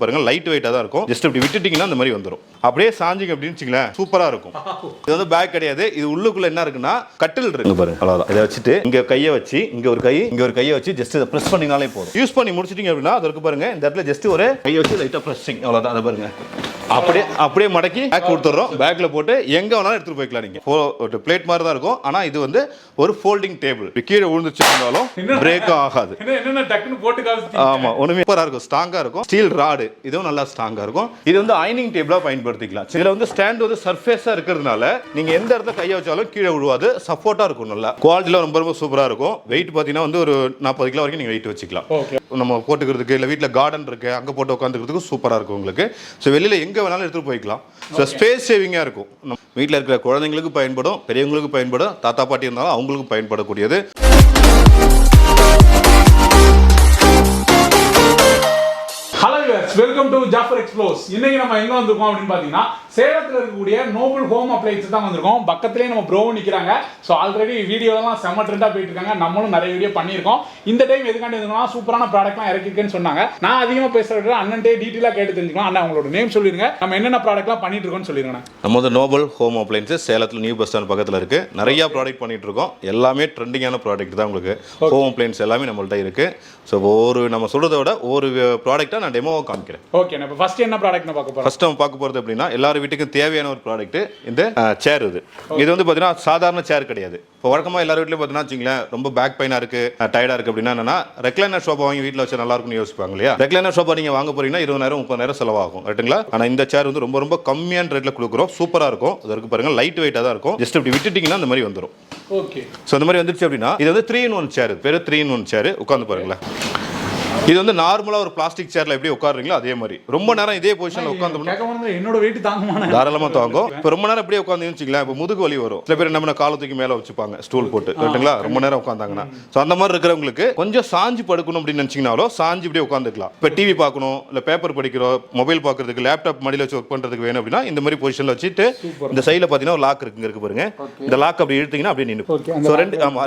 பாருங்க லைட் வெயிட்டா தான் இருக்கும். ஜஸ்ட் இப்படி விட்டுட்டீங்கன்னா அந்த மாதிரி வந்துரும். அப்படியே சாஞ்சிங்க அப்படின்னு வச்சுங்களேன் சூப்பரா இருக்கும். இது வந்து பேக் கிடையாது, இது உள்ளுக்குள்ள என்ன இருக்குன்னா கட்டில் இருக்கு பாருங்க. அவ்வளவுதான். இதை வச்சுட்டு இங்க கையை வச்சு இங்க ஒரு கையை வச்சு ஜஸ்ட் இதை பிரஸ் பண்ணினாலே போதும். யூஸ் பண்ணி முடிச்சிட்டீங்க அப்படின்னா அது இருக்கு பாருங்க, இந்த இடத்துல ஜஸ்ட் ஒரு கையை வச்சு லைட்டா பிரஸ்ஸிங், அவ்வளவுதான். அதை பாருங்க அப்படியே மடக்கி பேக் கொடுத்துறோம். பேக்ல போட்டு எங்க வேணாலும் எடுத்துட்டு போய்க்கலாம். நீங்க ஒரு பிளேட் மாதிரி தான் இருக்கும். ஆனா இது வந்து ஒரு ஃபோல்டிங் டேபிள். கீழே விழுந்துச்சு இருந்தாலும் பிரேக்கும் ஆகாது. ஆமா, ஒண்ணுமே சூப்பரா இருக்கும், ஸ்ட்ராங்கா இருக்கும். ஸ்டீல் ராடு, இதுவும் நல்லா ஸ்ட்ராங்கா இருக்கும். இது வந்து அயனிங் டேபிளா பயன்படுத்திக்கலாம். இதுல வந்து ஸ்டாண்ட் வந்து சர்ஃபேஸா இருக்கிறதுனால நீங்க எந்த இடத்துல கையை வச்சாலும் கீழே விழுவாது, சப்போர்ட்டா இருக்கும். நல்லா குவாலிட்டில ரொம்ப சூப்பரா இருக்கும். வெயிட் பாத்தீங்கன்னா வந்து ஒரு 40 கிலோ வரைக்கும் நீங்க வெயிட் வச்சுக்கலாம். நம்ம போட்டுக்கிறதுக்கு இல்ல வீட்டுல கார்டன் இருக்கு அங்க போட்டு உட்காந்துக்கிறதுக்கு சூப்பரா இருக்கும் உங்களுக்கு. ஸோ வெளியில எங்க வேணாலும் எடுத்துட்டு போய்க்கலாம். ஸோ ஸ்பேஸ் சேவிங்கா இருக்கும். வீட்டில் இருக்கிற குழந்தைங்களுக்கு பயன்படும், பெரியவங்களுக்கு பயன்படும், தாத்தா பாட்டி இருந்தாலும் அவங்களுக்கு பயன்படக்கூடியது. Hello viewers, welcome to Jaffer explores. இன்னைக்கு நம்ம எங்க வந்திருக்கோம் அப்படின்னு பாத்தீங்கன்னா சேலத்துல இருக்கக்கூடிய நோபல் ஹோம் அப்ளைன்ஸ் தான் வந்திருக்கோம். பக்கத்துலேயே நம்ம ப்ரோ நிற்கிறாங்க. ஸோ ஆல்ரெடி வீடியோலாம் செம்ம ட்ரெண்டாக போயிட்டு இருக்காங்க. நம்மளும் நிறைய வீடியோ பண்ணியிருக்கோம். இந்த டைம் எதுக்காண்டி இருந்தோம்னா சூப்பரான ப்ராடக்ட்லாம் இறக்கிருக்குன்னு சொன்னாங்க. நான் அதிகமாக பேசுறது அண்ணன்ட்டே டீட்டெயிலாக கேட்டு தெரிஞ்சுக்கலாம். அண்ணா உங்களோட நேம் சொல்லிருங்க, நம்ம என்னென்ன ப்ராடக்ட்லாம் பண்ணிட்டு இருக்கோம்னு சொல்லிருங்க. நம்ம வந்து நோபல் ஹோம் அப்ளைன்ஸஸ் சேலத்தில் நியூ பஸ் ஸ்டாண்ட் பக்கத்தில் இருக்கு. நிறைய ப்ராடக்ட் பண்ணிட்டு இருக்கோம். எல்லாமே ட்ரெண்டிங்கான ப்ராடக்ட் தான் உங்களுக்கு. ஹோம் அப்ளைன்ஸ் எல்லாமே நம்மள்ட்ட இருக்கு. ஸோ நம்ம சொல்றதை விட ஒரு ப்ராடக்ட்டை நான் டெமோவை காமிக்கிறேன். ஓகே, இப்போ ஃபர்ஸ்ட் என்ன ப்ராடக்ட் பார்க்க போறோம்? ஃபர்ஸ்ட் நம்ம பார்க்க போறது அப்படின்னா எல்லாரும் வீட்டுக்கும் தேவையான ஒரு ப்ராடக்ட் இந்த சேர். இது வந்து பார்த்தீங்கன்னா சாதாரண சேர் கிடையாது. இப்போ வழக்கமாக எல்லாரும் வீட்லையும் பார்த்தீங்கன்னா வச்சுங்களேன் ரொம்ப பேக் பெயினாக இருக்கு, டயர்டாக இருக்கு அப்படின்னா என்னன்னா ரெக்லைனர் சோஃபா வாங்கி வீட்டில் வச்சு நல்லா இருக்கும்னு யோசிப்பாங்க இல்லையா. ரெக்லைனர் சோஃபா நீங்கள் வாங்க போறீங்கன்னா 20,000-30,000 செலவாகும் ரைட்டுங்களா. ஆனால் இந்த சேர் வந்து ரொம்ப கம்மியான ரேட்ல கொடுக்குறோம். சூப்பராக இருக்கும். அதற்கு பாருங்க லைட் வெயிட்டாக தான் இருக்கும். ஜஸ்ட் இப்படி விட்டுட்டீங்கன்னா அந்த மாதிரி வந்துடும். ஓகே, ஸோ அந்த மாதிரி வந்துருச்சு அப்படின்னா இது வந்து 3-in-1 சேர். பேர் 3-in-1 சேர். உட்காந்து பாருங்களேன். இது வந்து நார்மலா ஒரு பிளாஸ்டிக் சேர்ல எப்படி உட்காருங்களோ அதே மாதிரி ரொம்ப நேரம் இதே பொசிஷன்ல உட்கார்ந்தோம்னா என்னோட வெயிட் தாங்குமா? தாராளமா தாங்கும். இப்போ ரொம்ப நேரம் அப்படியே உட்காந்து வச்சுக்கலாம், இப்போ முதுகு வலி வரும். சில பேர் என்ன காலை தூக்கி மேல வச்சுப்பாங்க ஸ்டூல் போட்டு ரைட்டுங்களா, ரொம்ப நேரம் உட்காந்தாங்கன்னா. ஸோ அந்த மாதிரி இருக்கிறவங்களுக்கு கொஞ்சம் சாஞ்சு படுக்கணும் அப்படின்னு நினைச்சீங்கனாலும் சாஞ்சு இப்படியே உட்காந்துக்கலாம். இப்போ டிவி பார்க்கணும், இல்லை பேப்பர் படிக்கிறோம், மொபைல் பார்க்கறதுக்கு, லேப்டாப் மடியில் வச்சு ஒர்க் பண்றதுக்கு வேணும் அப்படின்னா இந்த மாதிரி பொசிஷன்ல வச்சுட்டு இந்த சைடில் பார்த்தீங்கன்னா ஒரு லாக் இருக்கு பாருங்க. இந்த லாக் அப்படி இழுத்தீங்கன்னா அப்படியே நின்று. ஸோ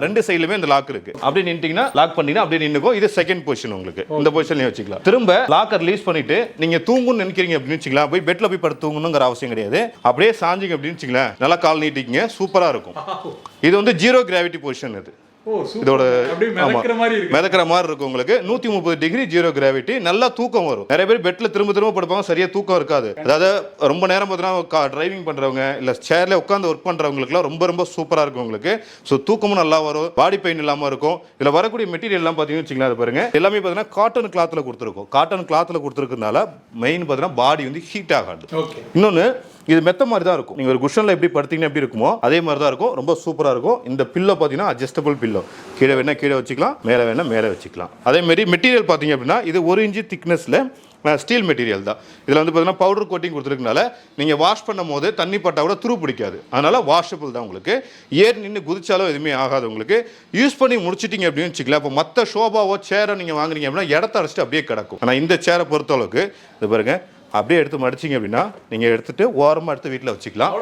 ரெண்டு சைடுலுமே இந்த லாக் இருக்கு. அப்படியே நின்றுட்டீங்கன்னா லாக் பண்ணீங்கன்னா அப்படியே நின்றுக்கும். இது செகண்ட் பொசிஷன் உங்களுக்கு. இந்த பொசிஷன்ல வச்சுக்கலாம். திரும்ப லாக்கர் ரிலீஸ் பண்ணிட்டு நீங்க தூங்கணும்னு நினைக்கிறீங்க அப்படின்னு வச்சுக்கலாம், போய் பெட்ல போய் படுத்து தூங்கணுங்கிற அவசியம் கிடையாது. அப்படியே சாஞ்சிங்க அப்படின்னு வச்சுக்கலாம், நல்லா கால் நீட்டிங்க, சூப்பரா இருக்கும். இது வந்து 0 கிராவிட்டி பொசிஷன். இது இதோட மிதக்கிற மாதிரி இருக்கும் உங்களுக்கு. 130 டிகிரி 0 கிராவிட்டி. நல்லா தூக்கம் வரும். நிறைய பேர் பெட்ல திரும்ப படுப்பாங்க, சரியா தூக்கம் இருக்காது. அதாவது ரொம்ப நேரம் பார்த்தீங்கன்னா டிரைவிங் பண்றவங்க இல்ல சேர்ல உட்காந்து ஒர்க் பண்றவங்களுக்குலாம் ரொம்ப சூப்பரா இருக்கும் உங்களுக்கு. ஸோ தூக்கமும் நல்லா வரும், பாடி பெயின் இல்லாம இருக்கும். இதுல வரக்கூடிய மெட்டீரியல் எல்லாம் பார்த்தீங்கன்னு வச்சுக்கலாம், அது பாருங்க எல்லாமே பார்த்தீங்கன்னா காட்டன் கிளாத்ல கொடுத்துருக்கோம். காட்டன் கிளாத்ல கொடுத்துருக்கனால மெயின் பார்த்தீங்கன்னா பாடி வந்து ஹீட் ஆகாது. இன்னொன்னு இது மெத்த மாதிரி தான் இருக்கும். நீங்க ஒரு குஷன்ல எப்படி படுத்தீங்கன்னா எப்படி இருக்குமோ அதே மாதிரி தான் இருக்கும். ரொம்ப சூப்பரா இருக்கும். இந்த பில்லோ பாத்தீங்கன்னா அட்ஜஸ்டபிள் பில்லோ. கீழே வேணா கீழே வச்சுக்கலாம், மேலே வேணா மேலே வச்சுக்கலாம். அதே மாதிரி மெட்டீரியல் பார்த்தீங்க அப்படின்னா இது 1 இன்ச் திக்னஸ்ல ஸ்டீல் மெட்டீரியல் தான். இதில் வந்து பார்த்தீங்கன்னா பவுடர் கோட்டிங் கொடுத்துருக்கனால நீங்கள் வாஷ் பண்ணும் போது தண்ணி பட்டா கூட துரு பிடிக்காது. அதனால வாஷபிள் தான் உங்களுக்கு. ஏர் நின்று குதிச்சாலும் எதுவுமே ஆகாது உங்களுக்கு. யூஸ் பண்ணி முடிச்சிட்டிங்க அப்படின்னு வச்சுக்கலாம். இப்போ மற்ற ஷோபாவோ சேரை நீங்கள் வாங்குறீங்க அப்படின்னா இடத்த அடைச்சிட்டு அப்படியே கிடக்கும். ஆனால் இந்த சேரை பொறுத்த அளவுக்கு இது பாருங்க, அப்படியே எடுத்து மடிச்சிங்க அப்படின்னா நீங்க எடுத்துட்டு ஓரமா எடுத்து வீட்டில் வச்சுக்கலாம்.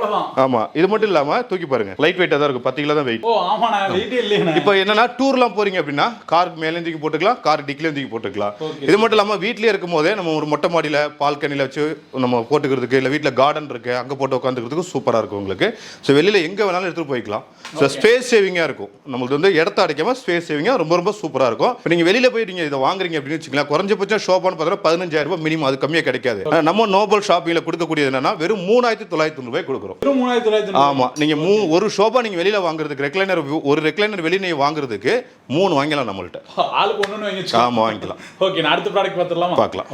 ஆமா, இது மட்டும் இல்லாம தூக்கி பாருங்க, லைட் வெயிட்டா தான் இருக்கும். 10 கிலோ தான் வெயிட். இப்போ என்னன்னா டூர்லாம் போறீங்க அப்படின்னா காருக்கு மேலே தூக்கி போட்டுக்கலாம், கார் டிக்கிலையும் தூக்கி போட்டுக்கலாம். இது மட்டும் இல்லாம வீட்லயே இருக்கும் போதே நம்ம ஒரு மொட்டை மாடியில பால்கனில வச்சு நம்ம போட்டுக்கிறதுக்கு, இல்ல வீட்டில் கார்டன் இருக்கு அங்க போட்டு உட்காந்துக்கிறதுக்கு சூப்பரா இருக்கும் உங்களுக்கு. ஸோ வெளியில எங்க வேணாலும் எடுத்துட்டு போய்க்கலாம். ஸோ ஸ்பேஸ் சேவிங்கா இருக்கும். நம்மளுக்கு வந்து இடத்த அடைக்காம ஸ்பேஸ் சேவிங்கா ரொம்ப சூப்பரா இருக்கும். இப்போ நீங்க வெளியில போய் நீங்க இதை வாங்குறீங்க அப்படின்னு வச்சுக்கலாம், குறைஞ்சபட்சம் ஷோப்பான்னு பார்த்தா 15,000 ரூபாய் மினிமம், அது கம்மியா கிடைக்காது. நம்ம நோபல் ஷாப்பிங்ல கொடுக்கக்கூடியது என்னன்னா வெறும் 3,900 ரூபாய் கொடுக்குறோம். 3,900. ஆமா, நீங்க ஒரு ஷோபா நீங்க வெளியில வாங்குறதுக்கு ரெக்லைனர், ஒரு ரெக்லைனர் வெளிய நீங்க வாங்குறதுக்கு 3 வாங்கலாம் நம்மள்ட்ட. ஆளுக்கு ஒண்ணு வாங்கிக்கலாம். ஆமா, வாங்கிக்கலாம். ஓகே, நான் அடுத்த ப்ராடக்ட் பார்த்துடலாமா? பார்க்கலாம்.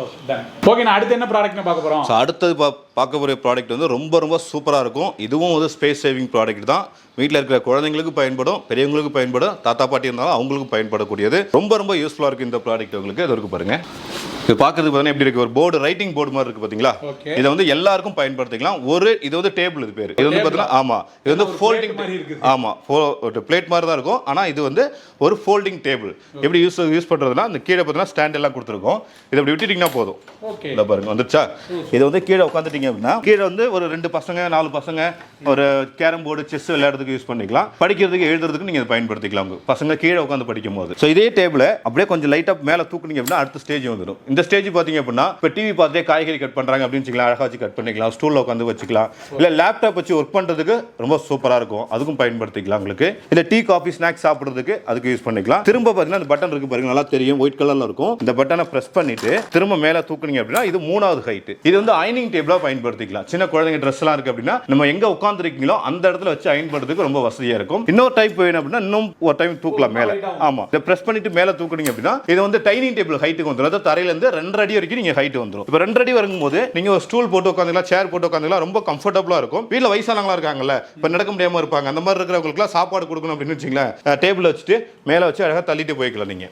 ஓகே, நான் அடுத்து என்ன ப்ராடக்ட் பார்க்க போறோம்? அடுத்தது பார்க்க போகிற ப்ராடக்ட் வந்து ரொம்ப சூப்பராக இருக்கும். இதுவும் வந்து ஸ்பேஸ் சேவிங் ப்ராடக்ட் தான். வீட்டில் இருக்கிற குழந்தைங்களுக்கு பயன்படும், பெரியவங்களுக்கு பயன்படும், தாத்தா பாட்டி இருந்தாலும் அவங்களுக்கும் பயன்படக்கூடியது. ரொம்ப யூஸ்ஃபுல்லாக இருக்குது இந்த ப்ராடக்ட் உங்களுக்கு. அது இருக்கு பாருங்க. இது பார்க்கறதுக்கு பார்த்தீங்கன்னா எப்படி இருக்கு, ஒரு போர்டு, ரைட்டிங் போர்டு மாதிரி இருக்கு பார்த்தீங்களா. இதை வந்து எல்லாருக்கும் பயன்படுத்திக்கலாம். இது வந்து டேபிள், இது பேர். இது வந்து பார்த்தீங்கன்னா ஆமா, இது வந்து ஃபோல்டிங். ஆமா, பிளேட் மாதிரி தான் இருக்கும். ஆனால் இது வந்து ஒரு ஃபோல்டிங் டேபிள். எப்படி யூஸ் பண்றதுன்னா இந்த கீழே பார்த்தீங்கன்னா ஸ்டாண்ட் எல்லாம் கொடுத்துருக்கோம். இதை அப்படி விட்டுட்டீங்கன்னா போதும். இதை பாருங்க வந்துருச்சா. இது வந்து கீழே உட்காந்துட்டீங்க அப்படின்னா கீழே வந்து ஒரு 2 பசங்க 4 பசங்க ஒரு கேரம் போர்டு, செஸ் விளையாடுறதுக்கு யூஸ் பண்ணிக்கலாம். படிக்கிறதுக்கு எழுதுறதுக்கு நீங்க பயின்படுத்திக்கலாம். பசங்க கீழே உட்காந்து படிக்கும் போது. ஸோ இதே டேபிளை அப்படியே கொஞ்சம் லைட்டா மேலே தூக்குனீங்க அப்படின்னா அடுத்த ஸ்டேஜ் வந்துடும். இந்த ஸ்டேஜ் பார்த்தீங்க அப்படின்னா இப்போ டிவி பார்த்துட்டே காய்கறி கட் பண்ணுறாங்க அப்படின்னு வச்சுக்கலாம், அழகாக வச்சு கட் பண்ணிக்கலாம், ஸ்டூலில் உட்காந்து வச்சுக்கலாம், இல்லை லேப்டாப் வச்சு ஒர்க் பண்ணுறதுக்கு ரொம்ப சூப்பராக இருக்கும், அதுக்கும் பயன்படுத்திக்கலாம் உங்களுக்கு. இல்லை டீ காஃபி ஸ்நாக்ஸ் சாப்பிட்றதுக்கு அதுக்கு யூஸ் பண்ணிக்கலாம். திரும்ப பார்த்தீங்கன்னா இந்த பட்டன் இருக்கு பாருங்க, நல்லா தெரியும், ஒயிட் கலரில் இருக்கும். இந்த பட்டனை ப்ரெஸ் பண்ணிட்டு திரும்ப மேலே தூக்குனீங்க அப்படின்னா இது 3வது ஹைட். இது வந்து அயனிங் டேபிளாக பயன்படுத்திக்கலாம். சின்ன குழந்தைங்க ட்ரெஸ் எல்லாம் இருக்கு அப்படின்னா நம்ம எங்க உட்காந்துருக்கீங்களோ அந்த இடத்துல வச்சு அயன் பண்ணுறதுக்கு ரொம்ப வசதியாக இருக்கும். இன்னொரு டைப் வேணும் அப்படின்னா இன்னும் ஒரு டைம் தூக்கலாம் மேலே. ஆமா, இதை ப்ரெஸ் பண்ணிட்டு மேலே தூக்குனீங்க அப்படின்னா இது வந்து டைனிங் டேபிள் ஹைட்டுக்கு வந்துடும். அதாவது தரையிலேருந்து 2 அடி வரைக்கும் நீங்க ஹைட் வந்துடும். இப்போ 2 அடி வரும்போது நீங்க ஒரு ஸ்டூல் போட்டு உட்காந்துக்கலாம், சேர் போட்டு உட்காந்துக்கலாம், ரொம்ப கம்ஃபர்டபுளா இருக்கும். வீட்டில் வயசானவங்களா இருக்காங்கல்ல, இப்போ நடக்க முடியாம இருப்பாங்க, அந்த மாதிரி இருக்கிறவங்களுக்குலாம் சாப்பாடு கொடுக்கணும் அப்படின்னு வச்சுங்களேன், டேபிள் வச்சுட்டு மேலே வச்சு அழகாக தள்ளிட்டு போய்க்கலாம் நீங்க.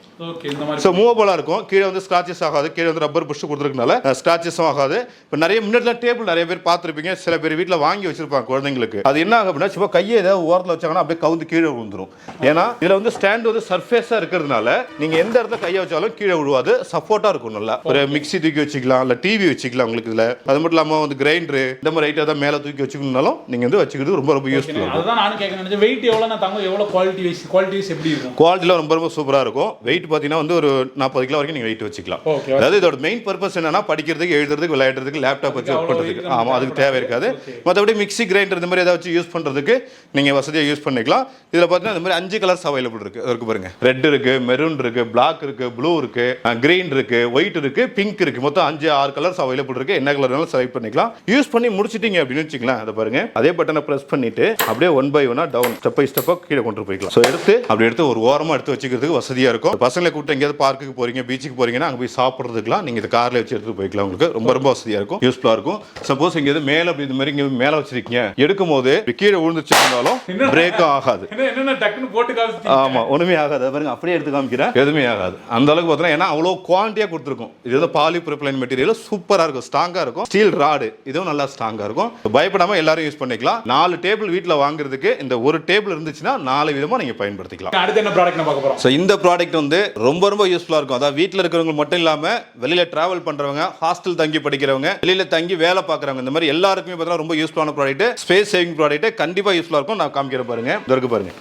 ஸோ மூவபுளாக இருக்கும். கீழே வந்து ஸ்கிராச்சஸ் ஆகாது, கீழே வந்து ரப்பர் புஷ் கொடுத்துருக்கனால ஸ்கிராச்சஸும் ஆகாது. இப்போ நிறைய முன்னாடி டேபிள் நிறைய பேர் பார்த்துருப்பீங்க, சில பேர் வீட்டில் வாங்கி வச்சிருப்பாங்க குழந்தைங்களுக்கு. அது என்ன ஆகும் அப்படின்னா சும்மா கையை ஏதாவது ஓரத்தில் வச்சாங்கன்னா அப்படியே கவுந்து கீழே விழுந்துரும். ஏன்னா இதில் வந்து ஸ்டாண்ட் வந்து சர்ஃபேஸாக இருக்கிறதுனால நீங்க எந்த இடத்துல கையை வச்சாலும் கீழே விழுவாது, சப்போர்ட்டா இருக்கும். நல்லா ஒரு மிக்ஸி தூக்கி வச்சுக்கலாம், இல்லை டிவி வச்சுக்கலாம் உங்களுக்கு. இதில் அது மட்டும் இல்லாமல் வந்து கிரைண்டரு இந்த மாதிரி ஐட்டம் தான் மேலே தூக்கி வச்சுக்கணும்னாலும் நீங்கள் வந்து வச்சுக்கிறது ரொம்ப ரொம்ப யூஸ்ஃபுல்லாக இருக்கும். அதுதான் நானும் கேட்க நினைச்சேன், வெயிட் எவ்வளோ நான் தங்க, எவ்வளோ குவாலிட்டிஸ் எப்படி இருக்கும்? குவாலிட்டிலாம் ரொம்ப ரொம்ப சூப்பராக இருக்கும். வெயிட் பார்த்தீங்கன்னா வந்து ஒரு 40 கிலோ வரைக்கும் நீங்கள் வெயிட் வச்சுக்கலாம். அதாவது இதோட மெயின் பர்பஸ் என்னன்னா படிக்கிறதுக்கு, எழுதுறதுக்கு, விளையாடுறதுக்கு, லேப்டாப் வச்சு ஒர்க் பண்ணுறதுக்கு. ஆமாம், அதுக்கு தேவை இருக்காது. மற்றபடி மிக்ஸி கிரைண்டர் இந்த மாதிரி ஏதாவது யூஸ் பண்ணுறதுக்கு நீங்கள் வசதியாக யூஸ் பண்ணிக்கலாம். இதில் பார்த்தீங்கன்னா இந்த மாதிரி 5 கலர்ஸ் அவைலபிள் இருக்கு பாருங்க. ரெட் இருக்கு, மெரூன் இருக்கு, பிளாக் இருக்கு, ப்ளூ இருக்கு, கிரீன் இருக்கு, ஒயிட் இருக்கு, பிங்க் இருக்கு. மொத்தம் 5-6 கலர்ஸ் அவைலபிள் இருக்கு. என்ன கலர் வேணாலும் செலக்ட் பண்ணிக்கலாம். யூஸ் பண்ணி முடிச்சிட்டீங்க அப்படின்னு வச்சுக்கலாம், அதை பாருங்க, அதே பட்டனை பிரஸ் பண்ணிட்டு அப்படியே 1 by 1 டவுன் ஸ்டெப் பை ஸ்டெப்பா கீழே கொண்டு போய்க்கலாம். ஸோ எடுத்து ஒரு ஓரமா எடுத்து வச்சுக்கிறதுக்கு வசதியா இருக்கும். பசங்களை கூப்பிட்டு எங்கேயாவது பார்க்குக்கு போறீங்க, பீச்சுக்கு போறீங்கன்னா அங்கே போய் சாப்பிட்றதுக்குலாம் நீங்க இந்த கார்ல வச்சு எடுத்து போய்க்கலாம். உங்களுக்கு ரொம்ப ரொம்ப வசதியா இருக்கும், யூஸ்ஃபுல்லா இருக்கும். சப்போஸ் இங்க மேல அப்படி இந்த மாதிரி இங்க மேல வச்சிருக்கீங்க, எடுக்கும் போது கீழே விழுந்துச்சு இருந்தாலும் பிரேக்கும் ஆகாது. ஆமா, ஒண்ணுமே ஆகாது. பாருங்க, அப்படியே எடுத்து காமிக்கிறேன், எதுவுமே ஆகாது. அந்த அளவுக்கு பார்த்தீங்கன்னா ஏன்னா அவ்வளோ குவாலிட்டியா கொடுத்துருக்கும். இது வந்து பாலிப்ரோபிளைன் மெட்டீரியல், சூப்பரா இருக்கும், ஸ்ட்ராங்கா இருக்கும். ஸ்டீல் ராடு இதுவும் நல்லா ஸ்ட்ராங்கா இருக்கும். பயப்படாம எல்லாரும் யூஸ் பண்ணிக்கலாம். 4 டேபிள் வீட்டில் வாங்குறதுக்கு இந்த ஒரு டேபிள் இருந்துச்சுன்னா 4 விதமா நீங்க பயன்படுத்திக்கலாம். அடுத்து என்ன ப்ராடக்ட் பார்க்க போறோம்? ஸோ இந்த ப்ராடக்ட் வந்து ரொம்ப ரொம்ப யூஸ்ஃபுல்லா இருக்கும். அதாவது வீட்டில் இருக்கிறவங்க மட்டும் இல்லாம வெளியில டிராவல் பண்றவங்க, ஹாஸ்டல் தங்கி படிக்கிறவங்க, வெளியில தங்கி வேலை பார்க்குறவங்க, இந்த மாதிரி எல்லாருக்குமே பார்த்தீங்கன்னா ரொம்ப யூஸ்ஃபுல்லான ப்ராடக்ட், ஸ்பேஸ் சேவிங் ப்ராடக்ட். கண்டிப்பா யூஸ்ஃபுல்லா இருக்கும். நான் காமிக்கிறேன் பாருங்க, இது இருக்கு பாருங்க,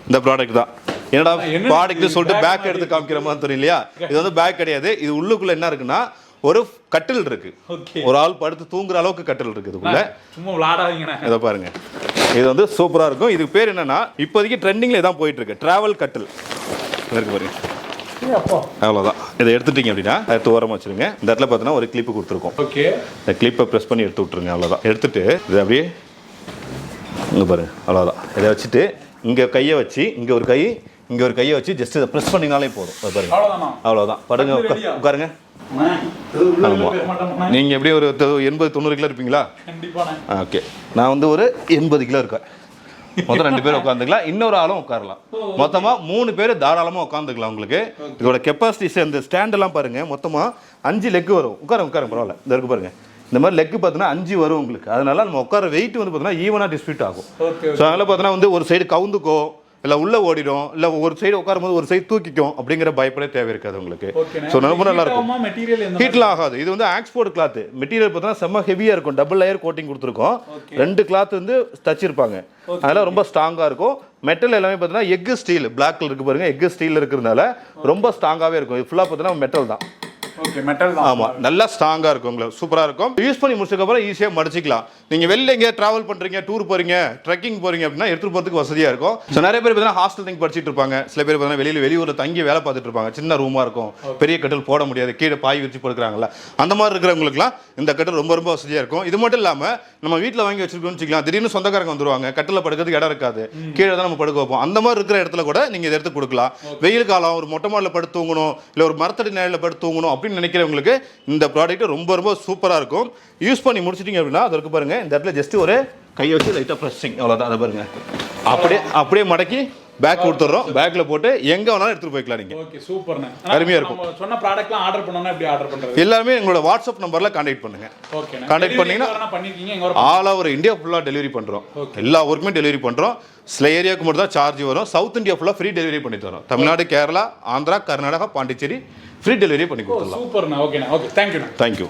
இந்த ப்ராடக்ட் தான். என்னடா ப்ராடக்ட் சொல்லிட்டு பேக் எடுத்து காமிக்கிற மாதிரி தெரியும் இல்லையா? இது வந்து பேக் கிடையாது. இது உள்ளுக்குள்ள என்ன இருக்குன்னா ஒரு கட்டில் இருக்கு. ஒரு ஆள் படுத்து தூங்குற அளவுக்கு கட்டில் இருக்கு இதுக்குள்ள. சும்மா விளையாடாதீங்க. இதை பாருங்க, இது வந்து சூப்பரா இருக்கும். இதுக்கு பேர் என்னன்னா இப்போதைக்கு ட்ரெண்டிங்ல இதான் போயிட்டு இருக்கு, டிராவல் கட்டில் இருக்கு பாருங்க. அவ்வளோதான். இதை எடுத்துட்டீங்க அப்படின்னா எடுத்து ஓரமாக வச்சுருங்க. இந்த இடத்துல பார்த்தீங்கன்னா ஒரு கிளிப்பு கொடுத்துருக்கோம். ஓகே, இந்த கிளிப்பை ப்ரெஸ் பண்ணி எடுத்து விட்ருங்க. அவ்வளோதான். எடுத்துட்டு இது அப்படியே இங்கே பாருங்க, அவ்வளோதான். இதை வச்சுட்டு இங்கே கையை வச்சு இங்கே ஒரு கையை வச்சு ஜஸ்ட் இதை ப்ரெஸ் பண்ணினாலே போதும். அது பாருங்க, அவ்வளோதான். படுங்க, உட்காருங்க. நீங்க எப்படி ஒரு 80-90 கிலோ இருப்பீங்களா? ஓகே, நான் வந்து ஒரு 80 கிலோ இருக்கேன். மொத்தம் 2 பேர் உட்காந்துக்கலாம், இன்னொரு ஆளும் உட்காரலாம். மொத்தமா 3 பேர் தாராளமா உட்காந்துக்கலாம். உங்களுக்கு இதோட கெப்பாசிட்டிஸ், இந்த ஸ்டாண்ட் எல்லாம் பாருங்க, மொத்தமா 5 லெக் வரும். உட்காருங்க பரவாயில்ல. இந்த இருக்கு பாருங்க, இந்த மாதிரி லெக் பார்த்தீங்கன்னா 5 வரும் உங்களுக்கு. அதனால நம்ம உட்கார வெயிட் வந்து பார்த்தீங்கன்னா ஈவனாக டிஸ்ட்ரிபியூட் ஆகும். ஸோ அதனால பார்த்தீங்கன்னா வந்து ஒரு சைடு கவுந்துக்கோ, இல்லை உள்ள ஓடிடும், இல்லை ஒரு சைடு உட்காரும் போது ஒரு சைடு தூக்கிக்கும் அப்படிங்கிற பயப்படே தேவை இருக்காது உங்களுக்கு. ஸோ ரொம்ப நல்லா இருக்கும், ஹீட்லாம் ஆகாது. இது வந்து ஆக்ஸ்போர்ட் கிளாத் மெட்டீரியல் பார்த்தீங்கன்னா செம்ம ஹெவியாக இருக்கும். டபுள் லேயர் கோட்டிங் கொடுத்துருக்கோம். 2 கிளாத் வந்து தச்சிருப்பாங்க. அதெல்லாம் ரொம்ப ஸ்ட்ராங்காக இருக்கும். மெட்டல் எல்லாமே பார்த்தீங்கன்னா எக்கு ஸ்டீல், பிளாக்ல இருக்கு பாருங்க, எக்கு ஸ்டீல் இருக்கிறதுனால ரொம்ப ஸ்ட்ராங்காகவே இருக்கும். இது ஃபுல்லாக பார்த்தீங்கன்னா மெட்டல் தான். ஓகே, மெட்டல் தான். ஆமா, நல்லா ஸ்ட்ராங்கா இருக்கும். உங்களுக்கு சூப்பரா இருக்கும். யூஸ் பண்ணி முடிச்சதுக்கு அப்புறம் ஈஸியா மடிச்சிக்கலாம். நீங்க வெளில எங்க டிராவல் பண்றீங்க, டூர் போறீங்க, ட்ரெக்கிங் போறீங்க அப்படின்னா எடுத்துட்டு போறதுக்கு வசதியா இருக்கும். ஸோ நிறைய பேர் பார்த்தீங்கன்னா ஹாஸ்டல் தங்கி படிச்சிட்டு இருப்பாங்க. சில பேர் பார்த்தீங்கன்னா வெளியூர்ல தங்கி வேலை பார்த்துட்டு இருப்பாங்க. சின்ன ரூமா இருக்கும், பெரிய கட்டில் போட முடியாது, கீழே பாய் விரிச்சு படுக்கிறாங்கல்ல, அந்த மாதிரி இருக்கிறவங்களுக்குலாம் இந்த கட்டில் ரொம்ப ரொம்ப வசதியா இருக்கும். இது மட்டும் இல்லாம நம்ம வீட்டில் வாங்கி வச்சிருக்கோம்னு வச்சுக்கலாம், திடீர்னு சொந்தக்காரங்க வந்துருவாங்க, கட்டில் படுக்கிறதுக்கு இடம் இருக்காது, கீழே தான் நம்ம படுக்க வைப்போம். அந்த மாதிரி இருக்கிற இடத்துல கூட நீங்க இதை எடுத்து கொடுக்கலாம். வெயில் காலம் ஒரு மொட்டை மாடியில் படுத்து தூங்கணும், இல்லை ஒரு மரத்தடி நிலையில் படுத்து தூங்கணும் அப்படின்னு நினைக்கிறவங்களுக்கு இந்த ப்ராடக்ட் ரொம்ப ரொம்ப சூப்பரா இருக்கும். யூஸ் பண்ணி முடிச்சிட்டீங்க அப்படின்னா அதற்கு பாருங்க, இந்த இடத்துல ஜஸ்ட் ஒரு கையை வச்சு லைட்டா பிரஸ்ஸிங், அவ்வளவுதான். அதை பாருங்க, அப்படியே மடக்கி பேக் கொடுத்துறோம். பேக்ல போட்டு எங்க வேணாலும் எடுத்துட்டு போய்க்கலாம் நீங்க. ஓகே, சூப்பர்ண்ணே. அருமையா இருக்கும். சொன்ன ப்ராடக்ட்லாம் ஆர்டர் பண்ணனும்னா எப்படி ஆர்டர் பண்றது? எல்லாமே எங்களோட வாட்ஸ்அப் நம்பர்ல கான்டாக்ட் பண்ணுங்க. ஓகேண்ணே. கான்டாக்ட் பண்ணீங்கன்னா ஆல் ஓவர் இந்தியா ஃபுல்லா டெலிவரி பண்றோம். எல்லா ஊருக்குமே டெலிவரி பண்றோம். சில ஏரியாவுக்கு மட்டும் தான் சார்ஜ் வரும். சவுத் இந்தியா ஃபுல்லா ஃப்ரீ டெலிவரி பண்ணி தரோம். தமிழ்நாடு, கேரளா, ஆந்திரா, கர்நாடகா, பாண்டிச்சேரி ஃப்ரீ டெலிவரி பண்ணி கொடுத்துடலாம். சூப்பர்ண்ணா. ஓகேண்ணா. ஓகே, தேங்க்யூண்ணா. தேங்க்யூ.